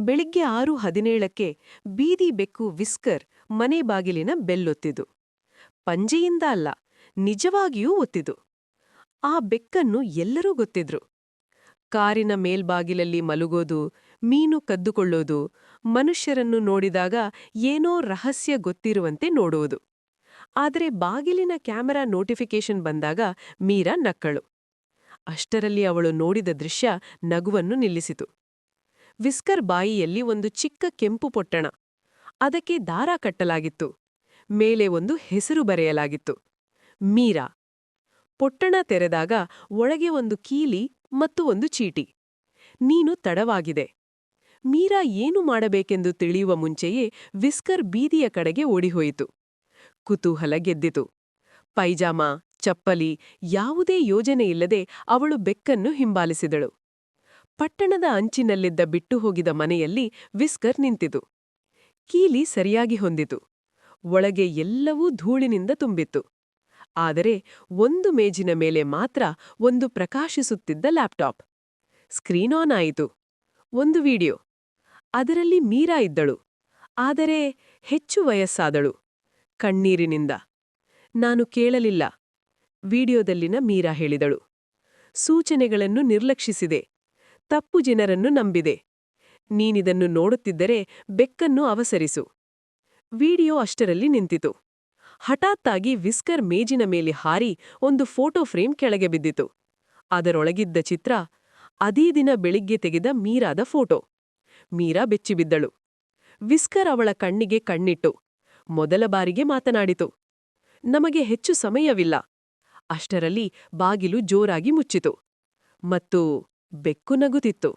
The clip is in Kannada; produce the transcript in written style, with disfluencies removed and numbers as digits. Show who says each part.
Speaker 1: ಬೆಳಿಗ್ಗೆ 6:17ಕ್ಕೆ ಬೀದಿ ಬೆಕ್ಕು ವಿಸ್ಕರ್ ಮನೆ ಬಾಗಿಲಿನ ಬೆಲ್ಲೊತ್ತಿದು. ಪಂಜೆಯಿಂದ ಅಲ್ಲ, ನಿಜವಾಗಿಯೂ ಒತ್ತಿದು. ಆ ಬೆಕ್ಕನ್ನು ಎಲ್ಲರೂ ಗೊತ್ತಿದ್ರು. ಕಾರಿನ ಮೇಲ್ಬಾಗಿಲಲ್ಲಿ ಮಲಗೋದು, ಮೀನು ಕದ್ದುಕೊಳ್ಳೋದು, ಮನುಷ್ಯರನ್ನು ನೋಡಿದಾಗ ಏನೋ ರಹಸ್ಯ ಗೊತ್ತಿರುವಂತೆ ನೋಡುವುದು. ಆದರೆ ಬಾಗಿಲಿನ ಕ್ಯಾಮೆರಾ ನೋಟಿಫಿಕೇಶನ್ ಬಂದಾಗ ಮೀರಾ ನಕ್ಕಳು. ಅಷ್ಟರಲ್ಲಿ ಅವಳು ನೋಡಿದ ದೃಶ್ಯ ನಗುವನ್ನು ನಿಲ್ಲಿಸಿತು. ವಿಸ್ಕರ್ ಬಾಯಿಯಲ್ಲಿ ಒಂದು ಚಿಕ್ಕ ಕೆಂಪು ಪೊಟ್ಟಣ. ಅದಕ್ಕೆ ದಾರ ಕಟ್ಟಲಾಗಿತ್ತು. ಮೇಲೆ ಒಂದು ಹೆಸರು ಬರೆಯಲಾಗಿತ್ತು, ಮೀರಾ. ಪೊಟ್ಟಣ ತೆರೆದಾಗ ಒಳಗೆ ಒಂದು ಕೀಲಿ ಮತ್ತು ಒಂದು ಚೀಟಿ. ನೀನು ತಡವಾಗಿದೆ. ಮೀರಾ ಏನು ಮಾಡಬೇಕೆಂದು ತಿಳಿಯುವ ಮುಂಚೆಯೇ ವಿಸ್ಕರ್ ಬೀದಿಯ ಕಡೆಗೆ ಓಡಿಹೋಯಿತು. ಕುತೂಹಲ ಗೆದ್ದಿತು. ಪೈಜಾಮ, ಚಪ್ಪಲಿ, ಯಾವುದೇ ಯೋಜನೆಯಿಲ್ಲದೆ ಅವಳು ಬೆಕ್ಕನ್ನು ಹಿಂಬಾಲಿಸಿದಳು. ಪಟ್ಟಣದ ಅಂಚಿನಲ್ಲಿದ್ದ ಬಿಟ್ಟು ಹೋಗಿದ ಮನೆಯಲ್ಲಿ ವಿಸ್ಕರ್ ನಿಂತಿತು. ಕೀಲಿ ಸರಿಯಾಗಿ ಹೊಂದಿತು. ಒಳಗೆ ಎಲ್ಲವೂ ಧೂಳಿನಿಂದ ತುಂಬಿತ್ತು. ಆದರೆ ಒಂದು ಮೇಜಿನ ಮೇಲೆ ಮಾತ್ರ ಒಂದು ಪ್ರಕಾಶಿಸುತ್ತಿದ್ದ ಲ್ಯಾಪ್ಟಾಪ್. ಸ್ಕ್ರೀನ್ ಆನ್ ಆಯಿತು. ಒಂದು ವಿಡಿಯೋ. ಅದರಲ್ಲಿ ಮೀರಾ ಇದ್ದಳು. ಆದರೆ ಹೆಚ್ಚು ವಯಸ್ಸಾದಳು. ಕಣ್ಣೀರಿನಿಂದ. ನಾನು ಕೇಳಲಿಲ್ಲ, ವಿಡಿಯೋದಲ್ಲಿನ ಮೀರಾ ಹೇಳಿದಳು. ಸೂಚನೆಗಳನ್ನು ನಿರ್ಲಕ್ಷಿಸಿದೆ. ತಪ್ಪು ಜನರನ್ನು ನಂಬಿದೆ. ನೀನಿದನ್ನು ನೋಡುತ್ತಿದ್ದರೆ ಬೆಕ್ಕನ್ನು ಅವಸರಿಸು. ವಿಡಿಯೋ ಅಷ್ಟರಲ್ಲಿ ನಿಂತಿತು. ಹಠಾತ್ತಾಗಿ ವಿಸ್ಕರ್ ಮೇಜಿನ ಮೇಲೆ ಹಾರಿ ಒಂದು ಫೋಟೋ ಫ್ರೇಮ್ ಕೆಳಗೆ ಬಿದ್ದಿತು. ಅದರೊಳಗಿದ್ದ ಚಿತ್ರ ಅದೇ ದಿನ ಬೆಳಿಗ್ಗೆ ತೆಗೆದ ಮೀರಾದ ಫೋಟೋ. ಮೀರಾ ಬೆಚ್ಚಿಬಿದ್ದಳು. ವಿಸ್ಕರ್ ಅವಳ ಕಣ್ಣಿಗೆ ಕಣ್ಣಿಟ್ಟು ಮೊದಲ ಬಾರಿಗೆ ಮಾತನಾಡಿತು. ನಮಗೆ ಹೆಚ್ಚು ಸಮಯವಿಲ್ಲ. ಅಷ್ಟರಲ್ಲಿ ಬಾಗಿಲು ಜೋರಾಗಿ ಮುಚ್ಚಿತು. ಮತ್ತು ಬೆಕ್ಕು ನಗುತ್ತಿತ್ತು.